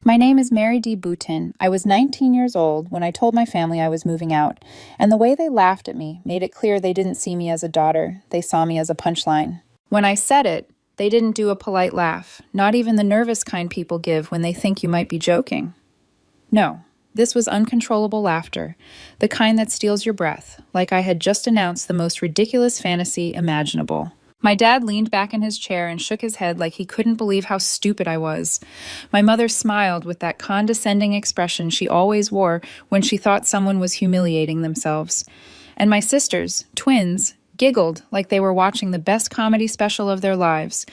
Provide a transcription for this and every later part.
My name is Mary D. Boutin. I was 19 years old when I told my family I was moving out, and the way they laughed at me made it clear they didn't see me as a daughter, they saw me as a punchline. When I said it, they didn't do a polite laugh, not even the nervous kind people give when they think you might be joking. No, this was uncontrollable laughter, the kind that steals your breath, like I had just announced the most ridiculous fantasy imaginable. My dad leaned back in his chair and shook his head like he couldn't believe how stupid I was. My mother smiled with that condescending expression she always wore when she thought someone was humiliating themselves. And my sisters, twins, giggled like they were watching the best comedy special of their lives,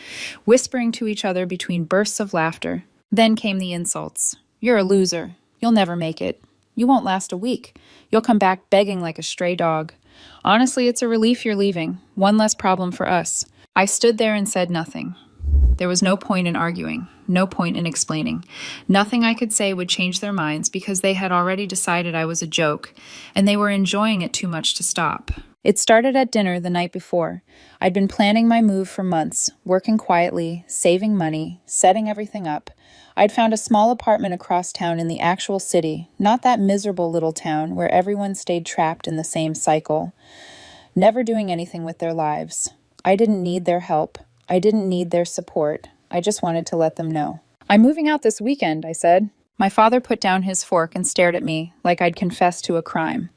whispering to each other between bursts of laughter. Then came the insults. "You're a loser. You'll never make it. You won't last a week. You'll come back begging like a stray dog. Honestly, it's a relief you're leaving. One less problem for us." I stood there and said nothing. There was no point in arguing, no point in explaining. Nothing I could say would change their minds because they had already decided I was a joke, and they were enjoying it too much to stop. It started at dinner the night before. I'd been planning my move for months, working quietly, saving money, setting everything up. I'd found a small apartment across town in the actual city, not that miserable little town where everyone stayed trapped in the same cycle, never doing anything with their lives. I didn't need their help. I didn't need their support. I just wanted to let them know. "I'm moving out this weekend," I said. My father put down his fork and stared at me like I'd confessed to a crime.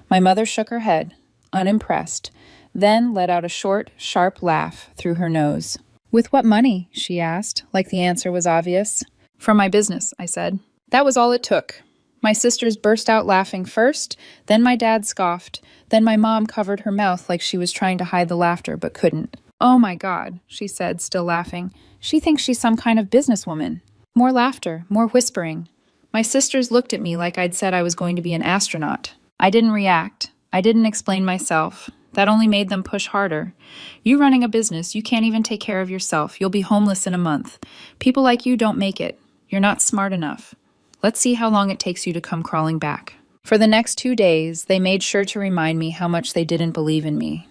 My mother shook her head, unimpressed, then let out a short, sharp laugh through her nose. "With what money?" she asked, like the answer was obvious. "From my business," I said. That was all it took. My sisters burst out laughing first, then my dad scoffed, then my mom covered her mouth like she was trying to hide the laughter but couldn't. "Oh my God," she said, still laughing. "She thinks she's some kind of businesswoman." More laughter, more whispering. My sisters looked at me like I'd said I was going to be an astronaut. I didn't react. I didn't explain myself. That only made them push harder. "You running a business, you can't even take care of yourself. You'll be homeless in a month. People like you don't make it. You're not smart enough. Let's see how long it takes you to come crawling back." For the next 2 days, they made sure to remind me how much they didn't believe in me.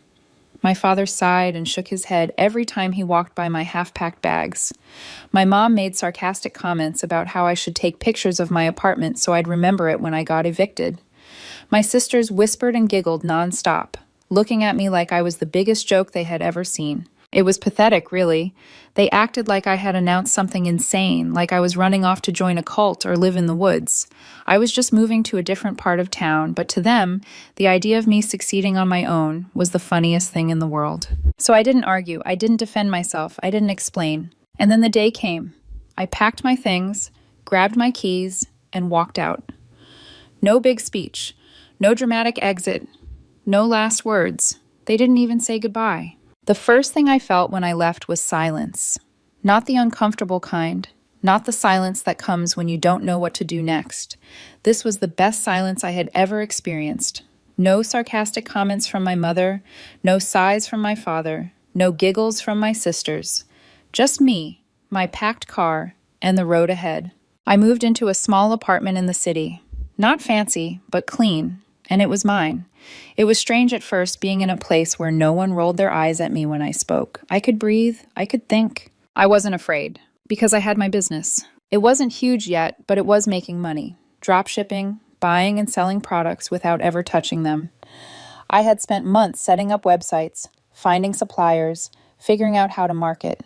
My father sighed and shook his head every time he walked by my half-packed bags. My mom made sarcastic comments about how I should take pictures of my apartment so I'd remember it when I got evicted. My sisters whispered and giggled nonstop, looking at me like I was the biggest joke they had ever seen. It was pathetic, really. They acted like I had announced something insane, like I was running off to join a cult or live in the woods. I was just moving to a different part of town, but to them, the idea of me succeeding on my own was the funniest thing in the world. So I didn't argue, I didn't defend myself, I didn't explain. And then the day came. I packed my things, grabbed my keys, and walked out. No big speech, no dramatic exit, no last words. They didn't even say goodbye. The first thing I felt when I left was silence. Not the uncomfortable kind, not the silence that comes when you don't know what to do next. This was the best silence I had ever experienced. No sarcastic comments from my mother, no sighs from my father, no giggles from my sisters. Just me, my packed car, and the road ahead. I moved into a small apartment in the city. Not fancy, but clean, and it was mine. It was strange at first being in a place where no one rolled their eyes at me when I spoke. I could breathe, I could think. I wasn't afraid, because I had my business. It wasn't huge yet, but it was making money. Drop shipping, buying and selling products without ever touching them. I had spent months setting up websites, finding suppliers, figuring out how to market.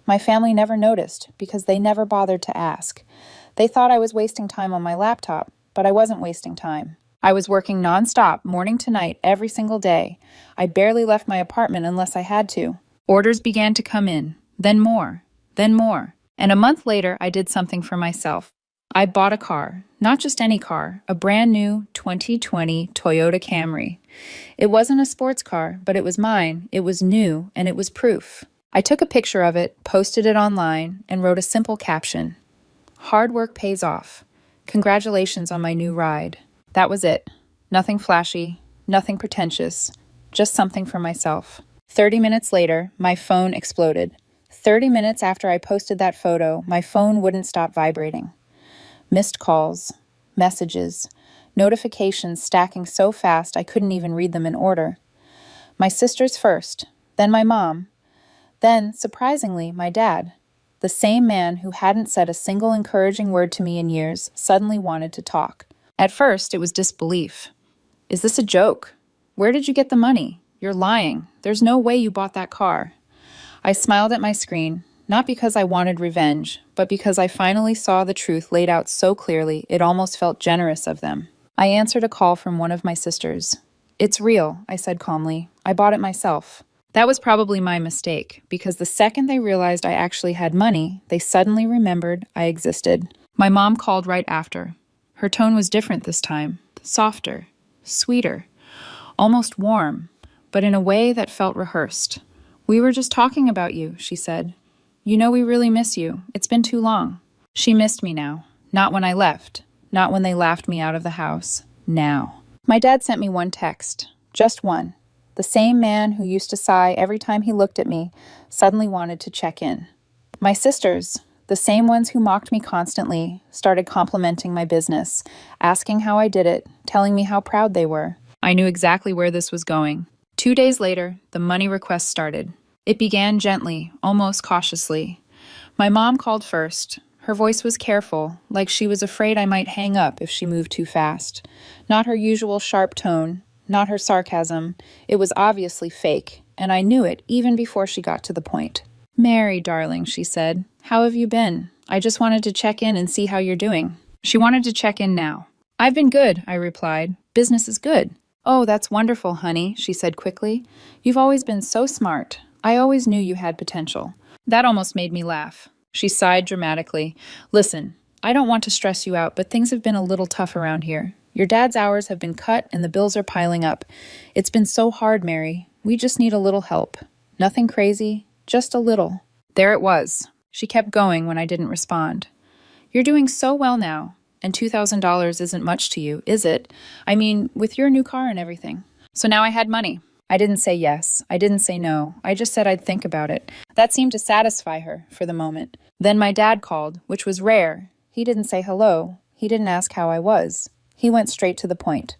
My family never noticed, because they never bothered to ask. They thought I was wasting time on my laptop, but I wasn't wasting time. I was working nonstop, morning to night, every single day. I barely left my apartment unless I had to. Orders began to come in, then more, then more. And a month later, I did something for myself. I bought a car, not just any car, a brand new 2020 Toyota Camry. It wasn't a sports car, but it was mine, it was new, and it was proof. I took a picture of it, posted it online, and wrote a simple caption. "Hard work pays off. Congratulations on my new ride." That was it. Nothing flashy, nothing pretentious, just something for myself. 30 minutes later, my phone exploded. 30 minutes after I posted that photo, my phone wouldn't stop vibrating. Missed calls, messages, notifications stacking so fast I couldn't even read them in order. My sisters first, then my mom, then, surprisingly, my dad. The same man who hadn't said a single encouraging word to me in years suddenly wanted to talk. At first, it was disbelief. Is this a joke? Where did you get the money? You're lying. There's no way you bought that car. I smiled at my screen, not because I wanted revenge, but because I finally saw the truth laid out so clearly it almost felt generous of them. I answered a call from one of my sisters. It's real, I said calmly. I bought it myself. That was probably my mistake, because the second they realized I actually had money, they suddenly remembered I existed. My mom called right after. Her tone was different this time, softer, sweeter, almost warm, but in a way that felt rehearsed. We were just talking about you, she said. You know we really miss you. It's been too long. She missed me now. Not when I left. Not when they laughed me out of the house. Now. My dad sent me one text. Just one. The same man who used to sigh every time he looked at me suddenly wanted to check in. My sisters, the same ones who mocked me constantly, started complimenting my business, asking how I did it, telling me how proud they were. I knew exactly where this was going. 2 days later, the money request started. It began gently, almost cautiously. My mom called first. Her voice was careful, like she was afraid I might hang up if she moved too fast. Not her usual sharp tone, not her sarcasm. It was obviously fake, and I knew it even before she got to the point. Mary, darling, she said, how have you been? I just wanted to check in and see how you're doing. She wanted to check in now. I've been good, I replied. Business is good. Oh, that's wonderful, honey, she said quickly. You've always been so smart. I always knew you had potential. That almost made me laugh. She sighed dramatically. Listen, I don't want to stress you out, but things have been a little tough around here. Your dad's hours have been cut and the bills are piling up. It's been so hard, Mary. We just need a little help. Nothing crazy, just a little. There it was. She kept going when I didn't respond. You're doing so well now, and $2,000 isn't much to you, is it? I mean, with your new car and everything. So now I had money. I didn't say yes. I didn't say no. I just said I'd think about it. That seemed to satisfy her for the moment. Then my dad called, which was rare. He didn't say hello. He didn't ask how I was. He went straight to the point.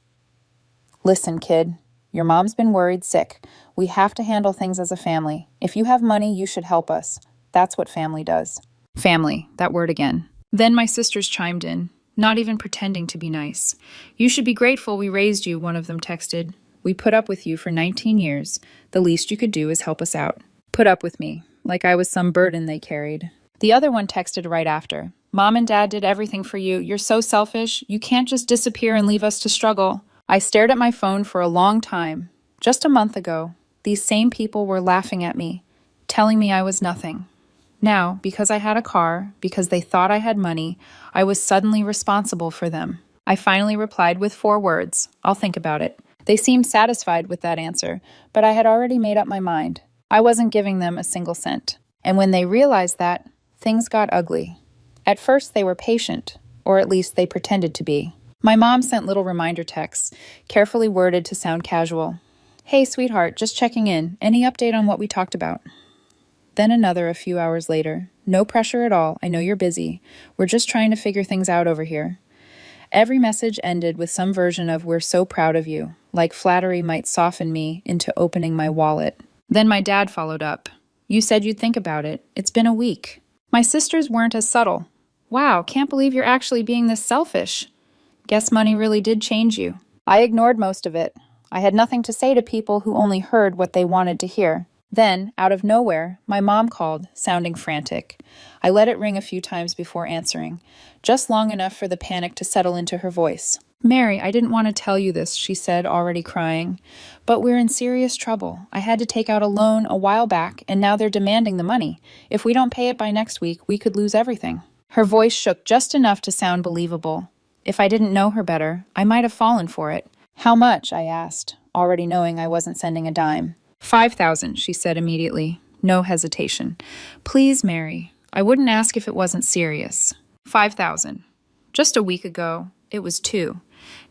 Listen, kid, your mom's been worried sick. We have to handle things as a family. If you have money, you should help us. That's what family does. Family, that word again. Then my sisters chimed in, not even pretending to be nice. You should be grateful we raised you, one of them texted. We put up with you for 19 years. The least you could do is help us out. Put up with me, like I was some burden they carried. The other one texted right after. Mom and Dad did everything for you. You're so selfish. You can't just disappear and leave us to struggle. I stared at my phone for a long time. Just a month ago, these same people were laughing at me, telling me I was nothing. Now, because I had a car, because they thought I had money, I was suddenly responsible for them. I finally replied with 4 words. I'll think about it. They seemed satisfied with that answer, but I had already made up my mind. I wasn't giving them a single cent. And when they realized that, things got ugly. At first, they were patient, or at least they pretended to be. My mom sent little reminder texts, carefully worded to sound casual. Hey, sweetheart, just checking in. Any update on what we talked about? Then another a few hours later. No pressure at all. I know you're busy. We're just trying to figure things out over here. Every message ended with some version of we're so proud of you, like flattery might soften me into opening my wallet. Then my dad followed up. You said you'd think about it. It's been a week. My sisters weren't as subtle. Wow, can't believe you're actually being this selfish. Guess money really did change you. I ignored most of it. I had nothing to say to people who only heard what they wanted to hear. Then, out of nowhere, my mom called, sounding frantic. I let it ring a few times before answering, just long enough for the panic to settle into her voice. Mary, I didn't want to tell you this, she said, already crying. But we're in serious trouble. I had to take out a loan a while back, and now they're demanding the money. If we don't pay it by next week, we could lose everything. Her voice shook just enough to sound believable. If I didn't know her better, I might have fallen for it. How much? I asked, already knowing I wasn't sending a dime. 5,000, she said immediately. No hesitation. Please, Mary. I wouldn't ask if it wasn't serious. 5,000. Just a week ago, it was 2.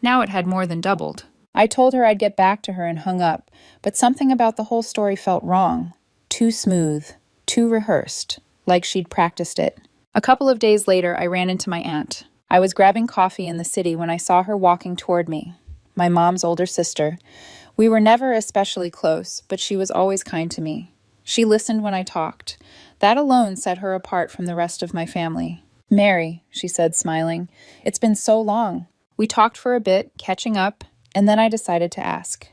Now it had more than doubled. I told her I'd get back to her and hung up, but something about the whole story felt wrong. Too smooth. Too rehearsed. Like she'd practiced it. A couple of days later, I ran into my aunt. I was grabbing coffee in the city when I saw her walking toward me. My mom's older sister. We were never especially close, but she was always kind to me. She listened when I talked. That alone set her apart from the rest of my family. "Mary," she said, smiling, "it's been so long." We talked for a bit, catching up, and then I decided to ask.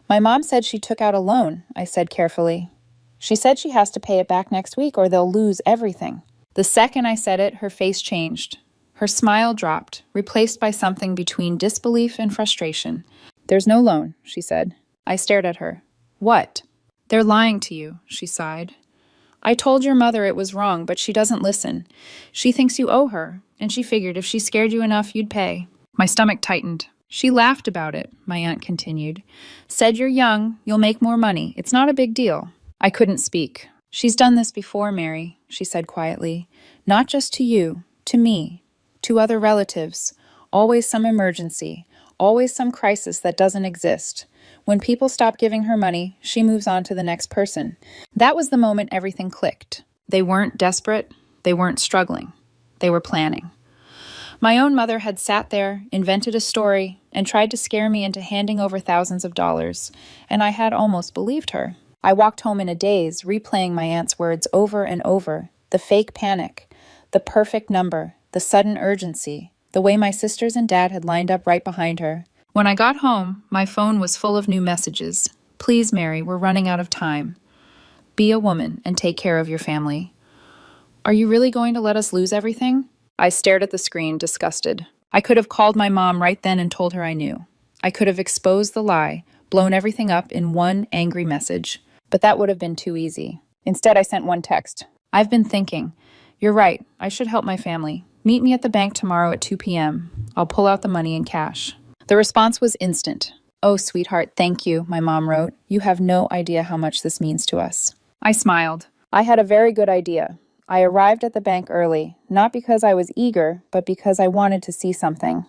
"My mom said she took out a loan," I said carefully. "She said she has to pay it back next week or they'll lose everything." The second I said it, her face changed. Her smile dropped, replaced by something between disbelief and frustration. "There's no loan," she said. I stared at her. "What?" "They're lying to you," she sighed. "I told your mother it was wrong, but she doesn't listen. She thinks you owe her, and she figured if she scared you enough, you'd pay." My stomach tightened. "She laughed about it," my aunt continued. "Said you're young, you'll make more money. It's not a big deal." I couldn't speak. "She's done this before, Mary," she said quietly. "Not just to you, to me, to other relatives. Always some emergency, always some crisis that doesn't exist. When people stop giving her money, she moves on to the next person." That was the moment everything clicked. They weren't desperate. They weren't struggling. They were planning. My own mother had sat there, invented a story, and tried to scare me into handing over thousands of dollars, and I had almost believed her. I walked home in a daze, replaying my aunt's words over and over. The fake panic, the perfect number, the sudden urgency, the way my sisters and dad had lined up right behind her. When I got home, my phone was full of new messages. "Please, Mary, we're running out of time. Be a woman and take care of your family." "Are you really going to let us lose everything?" I stared at the screen, disgusted. I could have called my mom right then and told her I knew. I could have exposed the lie, blown everything up in one angry message. But that would have been too easy. Instead, I sent one text. "I've been thinking. You're right. I should help my family. Meet me at the bank tomorrow at 2 p.m. I'll pull out the money in cash." The response was instant. "Oh, sweetheart, thank you," my mom wrote. "You have no idea how much this means to us." I smiled. I had a very good idea. I arrived at the bank early, not because I was eager, but because I wanted to see something.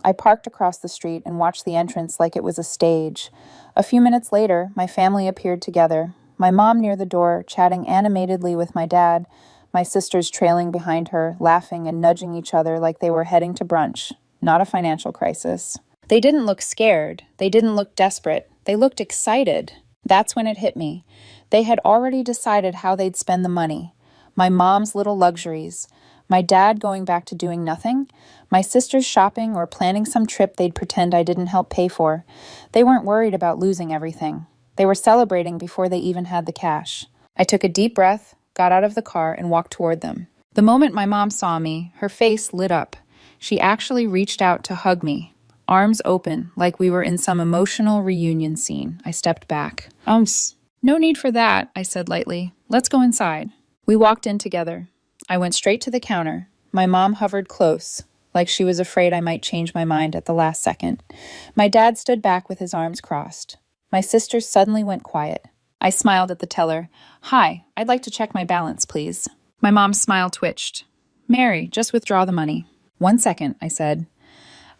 I parked across the street and watched the entrance like it was a stage. A few minutes later, my family appeared together. My mom near the door, chatting animatedly with my dad, my sisters trailing behind her, laughing and nudging each other like they were heading to brunch. Not a financial crisis. They didn't look scared. They didn't look desperate. They looked excited. That's when it hit me. They had already decided how they'd spend the money. My mom's little luxuries. My dad going back to doing nothing. My sisters shopping or planning some trip they'd pretend I didn't help pay for. They weren't worried about losing everything. They were celebrating before they even had the cash. I took a deep breath, got out of the car, and walked toward them. The moment my mom saw me, her face lit up. She actually reached out to hug me, arms open, like we were in some emotional reunion scene. I stepped back. No need for that," I said lightly. "Let's go inside." We walked in together. I went straight to the counter. My mom hovered close, like she was afraid I might change my mind at the last second. My dad stood back with his arms crossed. My sisters suddenly went quiet. I smiled at the teller. "Hi, I'd like to check my balance, please." My mom's smile twitched. "Mary, just withdraw the money." "1 second," I said.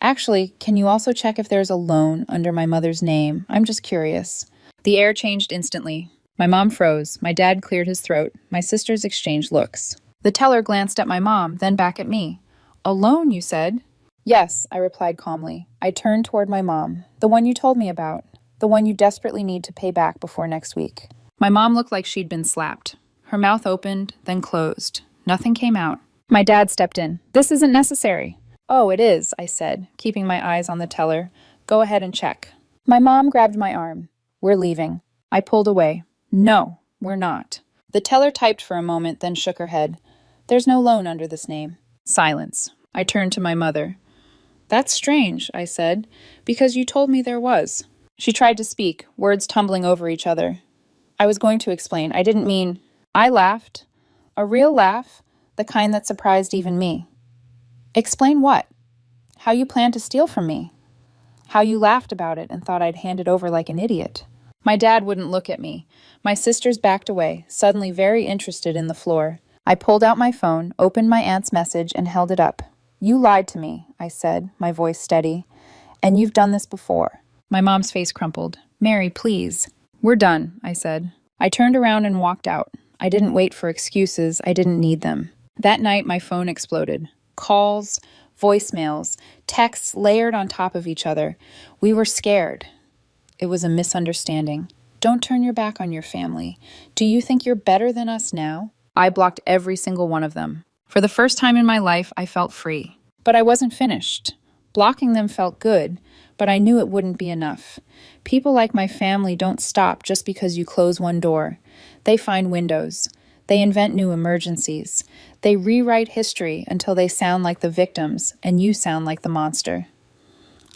"Actually, can you also check if there's a loan under my mother's name? I'm just curious." The air changed instantly. My mom froze. My dad cleared his throat. My sisters exchanged looks. The teller glanced at my mom, then back at me. "A loan, you said?" "Yes," I replied calmly. I turned toward my mom. "The one you told me about. The one you desperately need to pay back before next week." My mom looked like she'd been slapped. Her mouth opened, then closed. Nothing came out. My dad stepped in. "This isn't necessary." "Oh, it is," I said, keeping my eyes on the teller. "Go ahead and check." My mom grabbed my arm. "We're leaving." I pulled away. "No, we're not." The teller typed for a moment, then shook her head. "There's no loan under this name." Silence. I turned to my mother. "That's strange," I said, "because you told me there was." She tried to speak, words tumbling over each other. I was going to explain. I didn't mean... I laughed. A real laugh, the kind that surprised even me. "Explain what?" "How you planned to steal from me. How you laughed about it and thought I'd hand it over like an idiot." My dad wouldn't look at me. My sisters backed away, suddenly very interested in the floor. I pulled out my phone, opened my aunt's message, and held it up. "You lied to me," I said, my voice steady. "And you've done this before." My mom's face crumpled. "Mary, please." "We're done," I said. I turned around and walked out. I didn't wait for excuses. I didn't need them. That night, my phone exploded. Calls, voicemails, texts layered on top of each other. We were scared. It was a misunderstanding. "Don't turn your back on your family. Do you think you're better than us now? I blocked every single one of them. For the first time in my life, I felt free. But I wasn't finished. Blocking them felt good, but I knew it wouldn't be enough. People like my family don't stop just because you close one door. They find windows. They invent new emergencies. They rewrite history until they sound like the victims and you sound like the monster.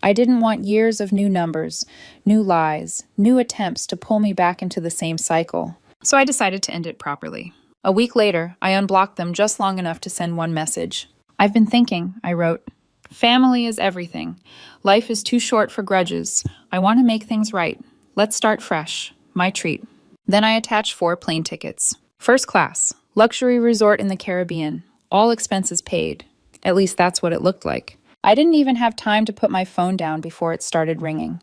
I didn't want years of new numbers, new lies, new attempts to pull me back into the same cycle. So I decided to end it properly. A week later, I unblocked them just long enough to send one message. "I've been thinking," I wrote. "Family is everything. Life is too short for grudges. I want to make things right. Let's start fresh. My treat." Then I attached 4 plane tickets. First class, luxury resort in the Caribbean, all expenses paid. At least that's what it looked like. I didn't even have time to put my phone down before it started ringing.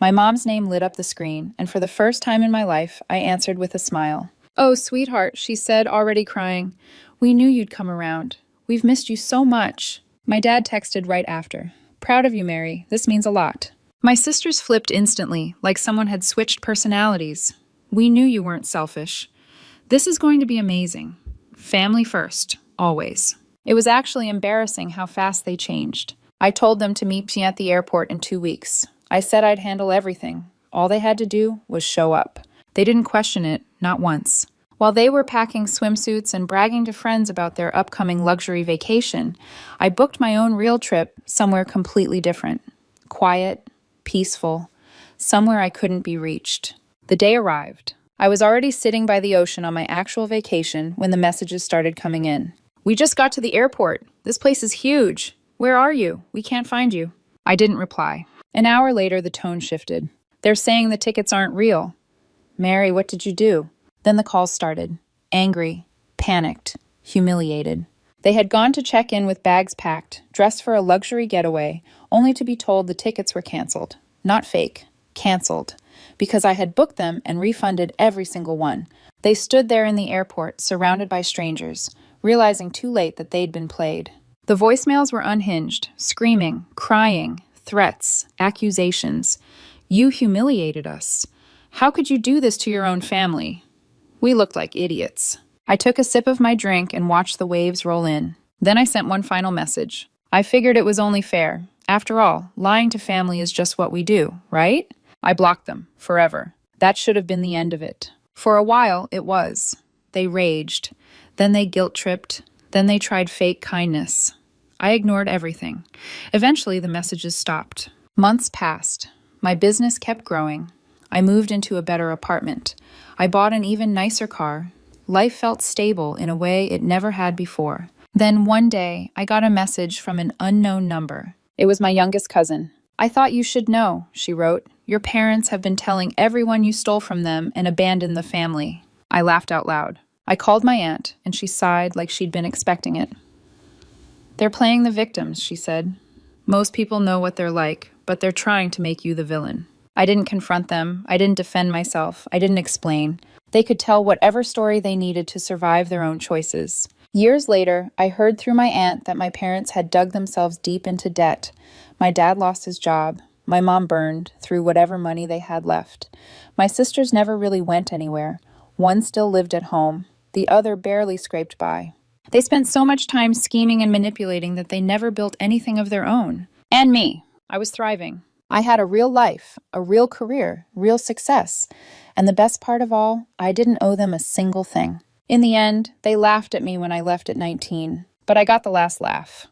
My mom's name lit up the screen, and for the first time in my life, I answered with a smile. "Oh, sweetheart," she said, already crying. "We knew you'd come around. We've missed you so much." My dad texted right after. "Proud of you, Mary. This means a lot." My sisters flipped instantly, like someone had switched personalities. "We knew you weren't selfish. This is going to be amazing. Family first, always." It was actually embarrassing how fast they changed. I told them to meet me at the airport in 2 weeks. I said I'd handle everything. All they had to do was show up. They didn't question it, not once. While they were packing swimsuits and bragging to friends about their upcoming luxury vacation, I booked my own real trip somewhere completely different. Quiet, peaceful, somewhere I couldn't be reached. The day arrived. I was already sitting by the ocean on my actual vacation when the messages started coming in. "We just got to the airport. This place is huge. Where are you? We can't find you." I didn't reply. An hour later, the tone shifted. "They're saying the tickets aren't real." "Mary, what did you do?" Then the calls started. Angry, panicked, humiliated. They had gone to check in with bags packed, dressed for a luxury getaway, only to be told the tickets were canceled. Not fake, canceled. Because I had booked them and refunded every single one. They stood there in the airport, surrounded by strangers, realizing too late that they'd been played. The voicemails were unhinged, screaming, crying, threats, accusations. "You humiliated us. How could you do this to your own family?" We looked like idiots. I took a sip of my drink and watched the waves roll in. Then I sent one final message. I figured it was only fair. After all, lying to family is just what we do, right? I blocked them, forever. That should have been the end of it. For a while, it was. They raged. Then they guilt-tripped. Then they tried fake kindness. I ignored everything. Eventually, the messages stopped. Months passed. My business kept growing. I moved into a better apartment. I bought an even nicer car. Life felt stable in a way it never had before. Then one day, I got a message from an unknown number. It was my youngest cousin. "I thought you should know," she wrote. "Your parents have been telling everyone you stole from them and abandoned the family." I laughed out loud. I called my aunt, and she sighed like she'd been expecting it. "They're playing the victims," she said. "Most people know what they're like, but they're trying to make you the villain." I didn't confront them. I didn't defend myself. I didn't explain. They could tell whatever story they needed to survive their own choices. Years later, I heard through my aunt that my parents had dug themselves deep into debt. My dad lost his job. My mom burned through whatever money they had left. My sisters never really went anywhere. One still lived at home. The other barely scraped by. They spent so much time scheming and manipulating that they never built anything of their own. And me. I was thriving. I had a real life, a real career, real success. And the best part of all, I didn't owe them a single thing. In the end, they laughed at me when I left at 19, but I got the last laugh.